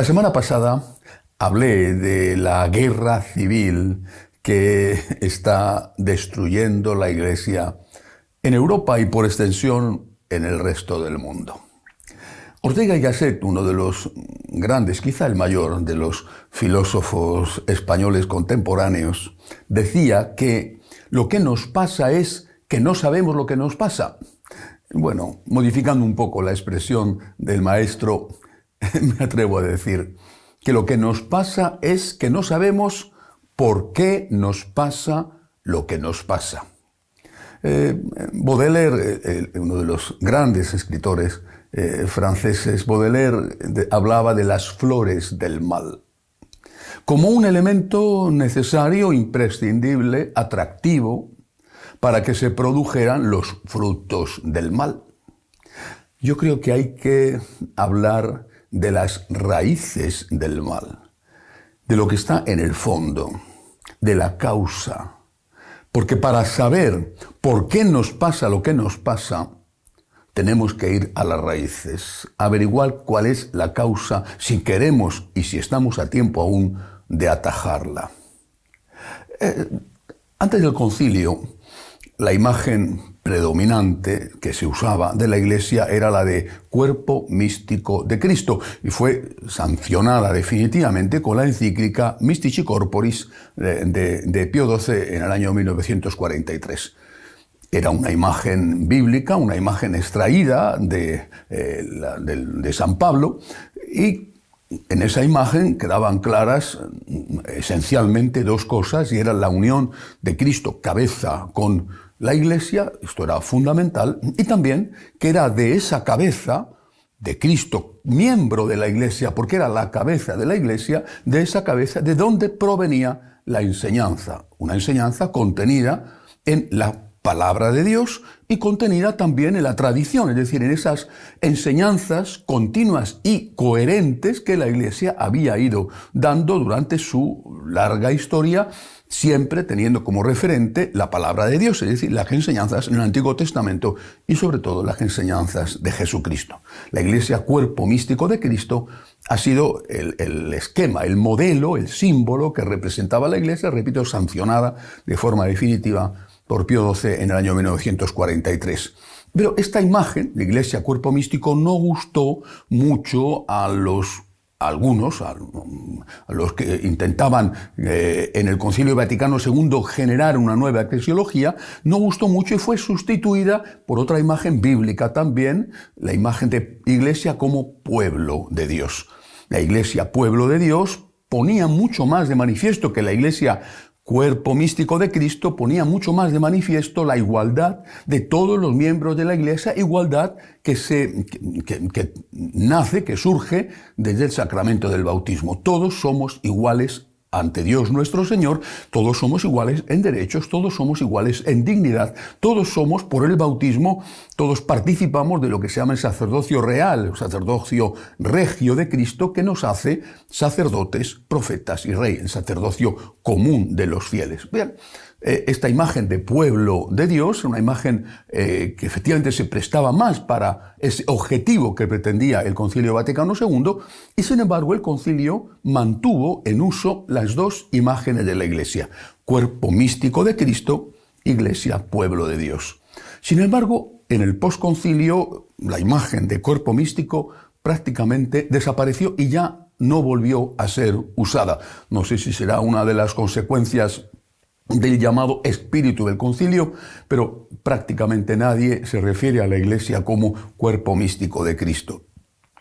semana pasada hablé de la guerra civil que está destruyendo la Iglesia en Europa y por extensión en el resto del mundo. Ortega y Gasset, uno de los grandes, quizá el mayor de los filósofos españoles contemporáneos, decía que lo que nos pasa es que no sabemos lo que nos pasa. Bueno, modificando un poco la expresión del maestro, me atrevo a decir que lo que nos pasa es que no sabemos por qué nos pasa lo que nos pasa. Baudelaire, uno de los grandes escritores franceses, Baudelaire hablaba de las flores del mal como un elemento necesario, imprescindible, atractivo, para que se produjeran los frutos del mal. Yo creo que hay que hablar de las raíces del mal, de lo que está en el fondo, de la causa. Porque para saber por qué nos pasa lo que nos pasa, tenemos que ir a las raíces, averiguar cuál es la causa, si queremos y si estamos a tiempo aún de atajarla. Antes del concilio, la imagen predominante que se usaba de la Iglesia era la de cuerpo místico de Cristo y fue sancionada definitivamente con la encíclica Mystici Corporis de Pío XII en el año 1943. Era una imagen bíblica, una imagen extraída de San Pablo, y en esa imagen quedaban claras esencialmente dos cosas, y era la unión de Cristo, cabeza, con la Iglesia, esto era fundamental, y también que era de esa cabeza, de Cristo, miembro de la Iglesia, porque era la cabeza de la Iglesia, de esa cabeza de donde provenía la enseñanza, una enseñanza contenida en la palabra de Dios y contenida también en la tradición, es decir, en esas enseñanzas continuas y coherentes que la Iglesia había ido dando durante su larga historia, siempre teniendo como referente la palabra de Dios, es decir, las enseñanzas en el Antiguo Testamento y sobre todo las enseñanzas de Jesucristo. La Iglesia, cuerpo místico de Cristo, ha sido el esquema, el modelo, el símbolo que representaba la Iglesia, repito, sancionada de forma definitiva por Pío XII en el año 1943. Pero esta imagen, la Iglesia, cuerpo místico, no gustó mucho a algunos que intentaban en el Concilio Vaticano II generar una nueva eclesiología, no gustó mucho y fue sustituida por otra imagen bíblica también, la imagen de Iglesia como pueblo de Dios. La Iglesia, pueblo de Dios, ponía mucho más de manifiesto que la Iglesia, cuerpo místico de Cristo, ponía mucho más de manifiesto la igualdad de todos los miembros de la Iglesia, igualdad que nace, que surge desde el sacramento del bautismo. Todos somos iguales ante Dios nuestro Señor, todos somos iguales en derechos, todos somos iguales en dignidad, todos somos, por el bautismo, todos participamos de lo que se llama el sacerdocio real, el sacerdocio regio de Cristo, que nos hace sacerdotes, profetas y rey, el sacerdocio común de los fieles. Vean, esta imagen de pueblo de Dios, una imagen que efectivamente se prestaba más para ese objetivo que pretendía el Concilio Vaticano II, y sin embargo el concilio mantuvo en uso las dos imágenes de la Iglesia, cuerpo místico de Cristo, Iglesia, pueblo de Dios. Sin embargo, en el posconcilio la imagen de cuerpo místico prácticamente desapareció y ya no volvió a ser usada. No sé si será una de las consecuencias del llamado espíritu del concilio, pero prácticamente nadie se refiere a la Iglesia como cuerpo místico de Cristo.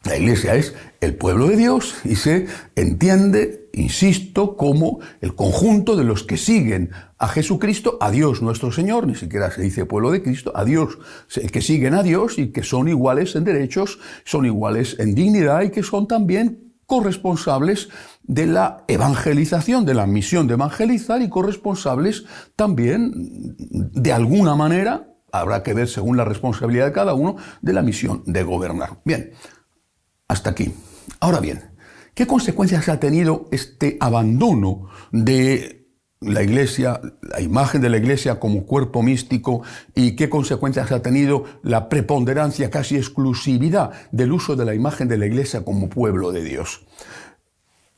La Iglesia es el pueblo de Dios y se entiende, insisto, como el conjunto de los que siguen a Jesucristo, a Dios nuestro Señor, ni siquiera se dice pueblo de Cristo, a Dios, que siguen a Dios y que son iguales en derechos, son iguales en dignidad y que son también corresponsables de la evangelización, de la misión de evangelizar y corresponsables también, de alguna manera, habrá que ver según la responsabilidad de cada uno, de la misión de gobernar. Bien, hasta aquí. Ahora bien, ¿qué consecuencias ha tenido este abandono de la Iglesia, la imagen de la Iglesia como cuerpo místico, y qué consecuencias ha tenido la preponderancia, casi exclusividad del uso de la imagen de la Iglesia como pueblo de Dios?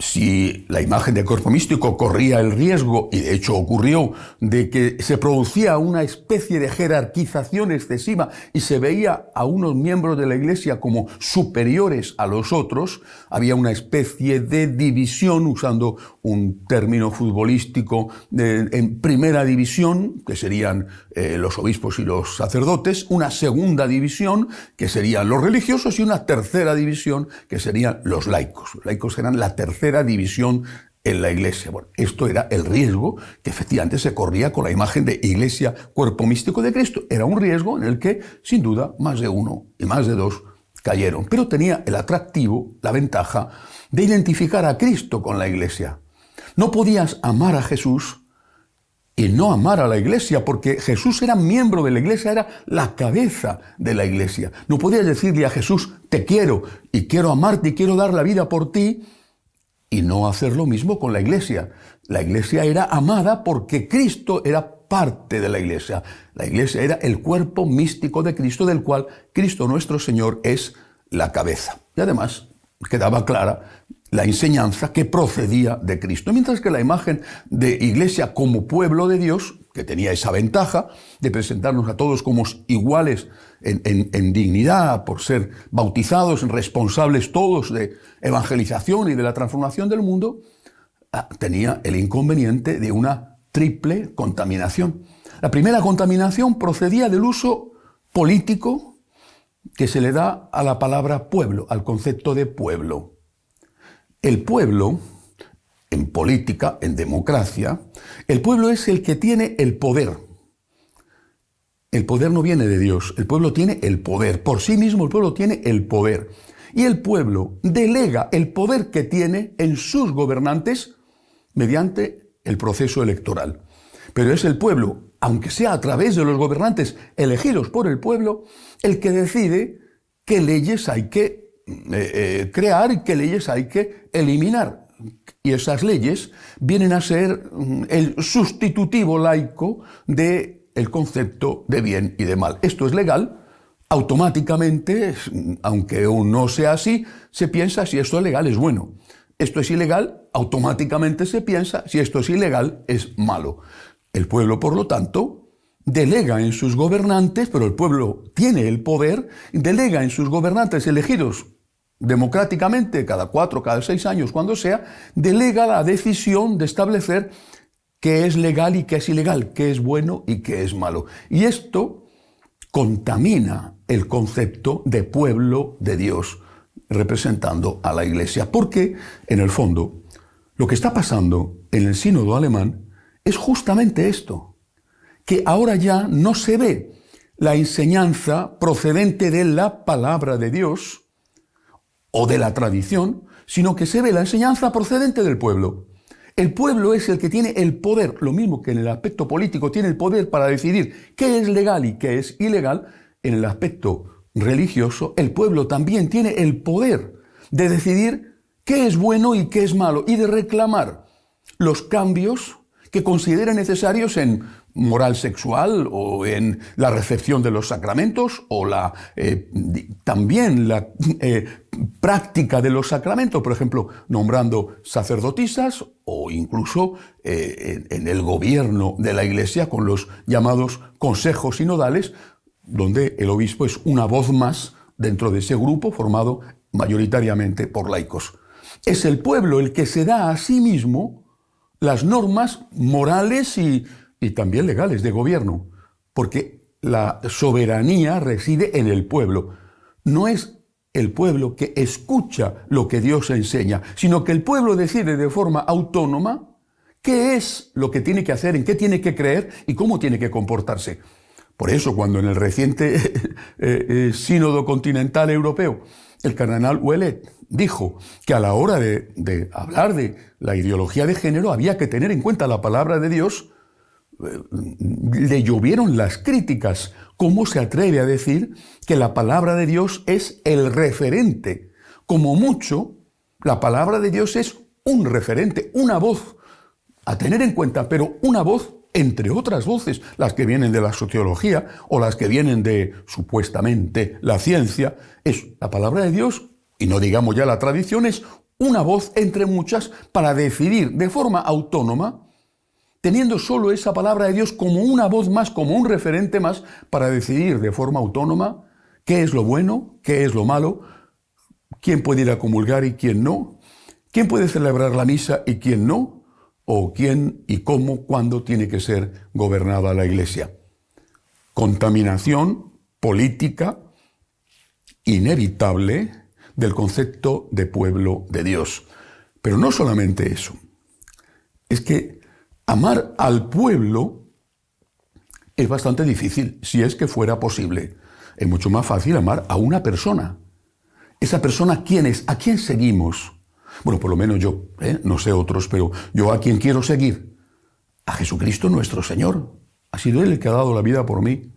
si la imagen del cuerpo místico corría el riesgo, y de hecho ocurrió, de que se producía una especie de jerarquización excesiva y se veía a unos miembros de la Iglesia como superiores a los otros, había una especie de división, usando un término futbolístico, en primera división, que serían los obispos y los sacerdotes, una segunda división, que serían los religiosos, y una tercera división, que serían los laicos. Los laicos eran la tercera división en la Iglesia. Bueno, esto era el riesgo que efectivamente se corría con la imagen de Iglesia, cuerpo místico de Cristo. Era un riesgo en el que, sin duda, más de uno y más de dos cayeron. Pero tenía el atractivo, la ventaja, de identificar a Cristo con la Iglesia. No podías amar a Jesús y no amar a la Iglesia, porque Jesús era miembro de la Iglesia, era la cabeza de la Iglesia. No podías decirle a Jesús, te quiero y quiero amarte y quiero dar la vida por ti, y no hacer lo mismo con la Iglesia. La Iglesia era amada porque Cristo era parte de la Iglesia. La Iglesia era el cuerpo místico de Cristo, del cual Cristo nuestro Señor es la cabeza. Y además quedaba clara la enseñanza que procedía de Cristo. Mientras que la imagen de Iglesia como pueblo de Dios, que tenía esa ventaja de presentarnos a todos como iguales en dignidad, por ser bautizados, responsables todos de evangelización y de la transformación del mundo, tenía el inconveniente de una triple contaminación. La primera contaminación procedía del uso político que se le da a la palabra pueblo, al concepto de pueblo. El pueblo, en política, en democracia, el pueblo es el que tiene el poder. El poder no viene de Dios, el pueblo tiene el poder. Por sí mismo el pueblo tiene el poder. Y el pueblo delega el poder que tiene en sus gobernantes mediante el proceso electoral. Pero es el pueblo, aunque sea a través de los gobernantes elegidos por el pueblo, el que decide qué leyes hay que crear y qué leyes hay que eliminar. Y esas leyes vienen a ser el sustitutivo laico del concepto de bien y de mal. Esto es legal. Automáticamente, aunque aún no sea así, se piensa si esto es legal es bueno. Esto es ilegal, automáticamente se piensa si esto es ilegal es malo. El pueblo, por lo tanto, delega en sus gobernantes, pero el pueblo tiene el poder, delega en sus gobernantes elegidos democráticamente, cada 4, cada 6 años, cuando sea, delega la decisión de establecer qué es legal y qué es ilegal, qué es bueno y qué es malo. Y esto contamina el concepto de pueblo de Dios, representando a la Iglesia. Porque, en el fondo, lo que está pasando en el sínodo alemán es justamente esto, que ahora ya no se ve la enseñanza procedente de la palabra de Dios o de la tradición, sino que se ve la enseñanza procedente del pueblo. El pueblo es el que tiene el poder, lo mismo que en el aspecto político tiene el poder para decidir qué es legal y qué es ilegal. En el aspecto religioso, el pueblo también tiene el poder de decidir qué es bueno y qué es malo, y de reclamar los cambios que considera necesarios en moral sexual o en la recepción de los sacramentos o también la práctica de los sacramentos, por ejemplo, nombrando sacerdotisas o incluso en el gobierno de la Iglesia con los llamados consejos sinodales, donde el obispo es una voz más dentro de ese grupo formado mayoritariamente por laicos. Es el pueblo el que se da a sí mismo las normas morales y también legales de gobierno, porque la soberanía reside en el pueblo. No es el pueblo que escucha lo que Dios enseña, sino que el pueblo decide de forma autónoma qué es lo que tiene que hacer, en qué tiene que creer y cómo tiene que comportarse. Por eso, cuando en el reciente Sínodo Continental Europeo el cardenal Ouellet dijo que a la hora de hablar de la ideología de género había que tener en cuenta la palabra de Dios, le llovieron las críticas. ¿Cómo se atreve a decir que la palabra de Dios es el referente? Como mucho, la palabra de Dios es un referente, una voz a tener en cuenta, pero una voz entre otras voces, las que vienen de la sociología o las que vienen de, supuestamente, la ciencia. Es la palabra de Dios, y no digamos ya la tradición, es una voz entre muchas para decidir de forma autónoma, teniendo solo esa palabra de Dios como una voz más, como un referente más, para decidir de forma autónoma qué es lo bueno, qué es lo malo, quién puede ir a comulgar y quién no, quién puede celebrar la misa y quién no, o quién y cómo, cuándo tiene que ser gobernada la Iglesia. Contaminación política inevitable del concepto de pueblo de Dios. Pero no solamente eso, es que amar al pueblo es bastante difícil, si es que fuera posible. Es mucho más fácil amar a una persona. Esa persona, ¿quién es? ¿A quién seguimos? Bueno, por lo menos yo, no sé otros, pero yo a quién quiero seguir. A Jesucristo nuestro Señor. Ha sido Él el que ha dado la vida por mí.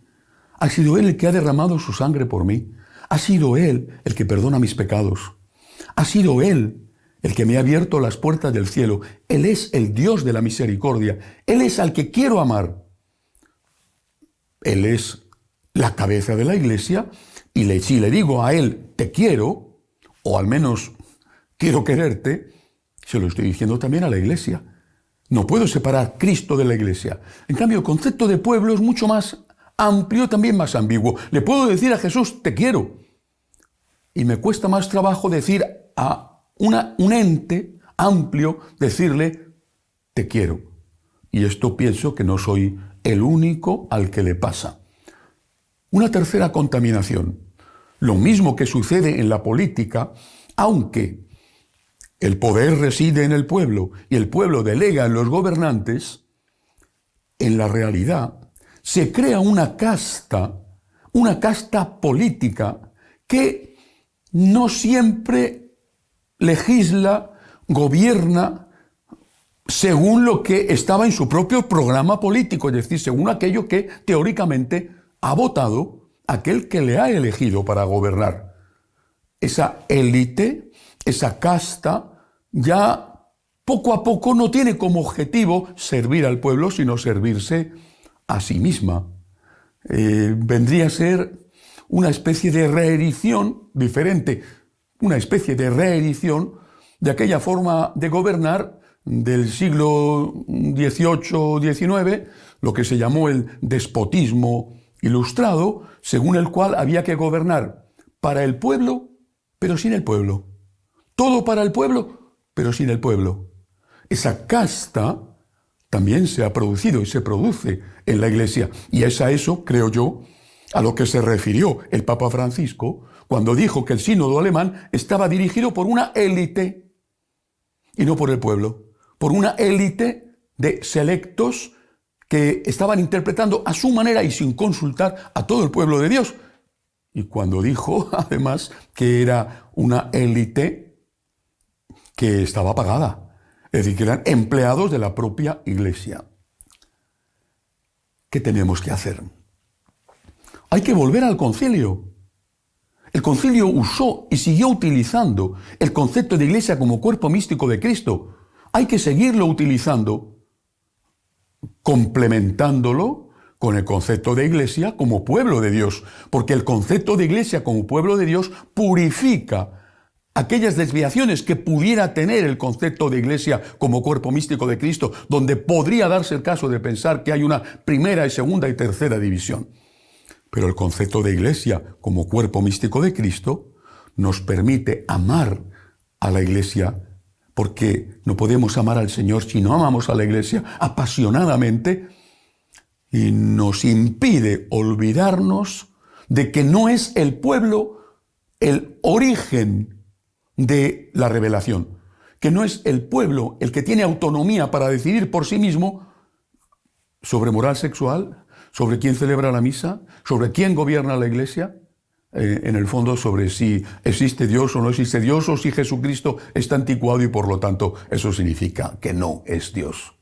Ha sido Él el que ha derramado su sangre por mí. Ha sido Él el que perdona mis pecados. Ha sido Él el que me ha abierto las puertas del cielo. Él es el Dios de la misericordia. Él es al que quiero amar. Él es la cabeza de la Iglesia y si le digo a Él, te quiero, o al menos quiero quererte, se lo estoy diciendo también a la Iglesia. No puedo separar Cristo de la Iglesia. En cambio, el concepto de pueblo es mucho más amplio, también más ambiguo. Le puedo decir a Jesús, te quiero. Y me cuesta más trabajo decir a un ente amplio, decirle, te quiero. Y esto pienso que no soy el único al que le pasa. Una tercera contaminación. Lo mismo que sucede en la política, aunque el poder reside en el pueblo y el pueblo delega en los gobernantes, en la realidad se crea una casta política que no siempre legisla, gobierna según lo que estaba en su propio programa político, es decir, según aquello que teóricamente ha votado aquel que le ha elegido para gobernar. Esa élite, esa casta, ya poco a poco no tiene como objetivo servir al pueblo, sino servirse a sí misma. Vendría a ser una especie de reedición diferente, una especie de reedición de aquella forma de gobernar del siglo XVIII-XIX, lo que se llamó el despotismo ilustrado, según el cual había que gobernar para el pueblo, pero sin el pueblo. Todo para el pueblo, pero sin el pueblo. Esa casta también se ha producido y se produce en la Iglesia. Y es a eso, creo yo, a lo que se refirió el Papa Francisco cuando dijo que el sínodo alemán estaba dirigido por una élite y no por el pueblo, por una élite de selectos que estaban interpretando a su manera y sin consultar a todo el pueblo de Dios. Y cuando dijo, además, que era una élite que estaba pagada, es decir, que eran empleados de la propia Iglesia. ¿Qué tenemos que hacer? Hay que volver al concilio. El concilio usó y siguió utilizando el concepto de Iglesia como cuerpo místico de Cristo. Hay que seguirlo utilizando, complementándolo con el concepto de Iglesia como pueblo de Dios, porque el concepto de Iglesia como pueblo de Dios purifica aquellas desviaciones que pudiera tener el concepto de Iglesia como cuerpo místico de Cristo, donde podría darse el caso de pensar que hay una primera y segunda y tercera división. Pero el concepto de Iglesia como cuerpo místico de Cristo nos permite amar a la Iglesia, porque no podemos amar al Señor si no amamos a la Iglesia apasionadamente, y nos impide olvidarnos de que no es el pueblo el origen de la revelación, que no es el pueblo el que tiene autonomía para decidir por sí mismo sobre moral sexual, sobre quién celebra la misa, sobre quién gobierna la Iglesia, en el fondo sobre si existe Dios o no existe Dios, o si Jesucristo está anticuado y por lo tanto eso significa que no es Dios.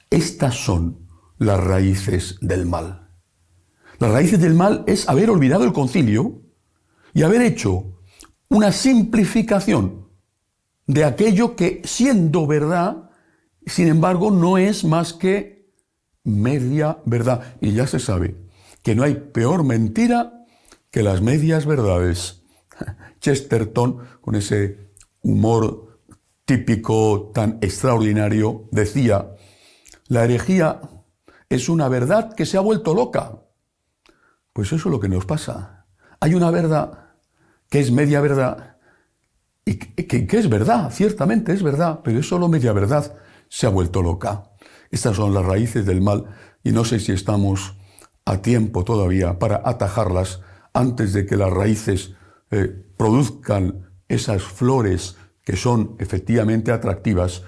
Estas son las raíces del mal. Las raíces del mal es haber olvidado el concilio y haber hecho una simplificación de aquello que, siendo verdad, sin embargo, no es más que media verdad. Y ya se sabe que no hay peor mentira que las medias verdades. Chesterton, con ese humor típico tan extraordinario, decía: la herejía es una verdad que se ha vuelto loca. Pues eso es lo que nos pasa. Hay una verdad que es media verdad y que es verdad, ciertamente es verdad, pero es solo media verdad, se ha vuelto loca. Estas son las raíces del mal y no sé si estamos a tiempo todavía para atajarlas antes de que las raíces produzcan esas flores que son efectivamente atractivas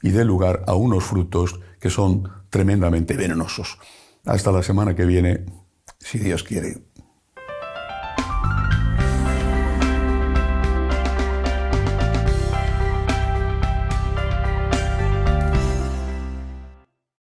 y dé lugar a unos frutos que son tremendamente venenosos. Hasta la semana que viene, si Dios quiere.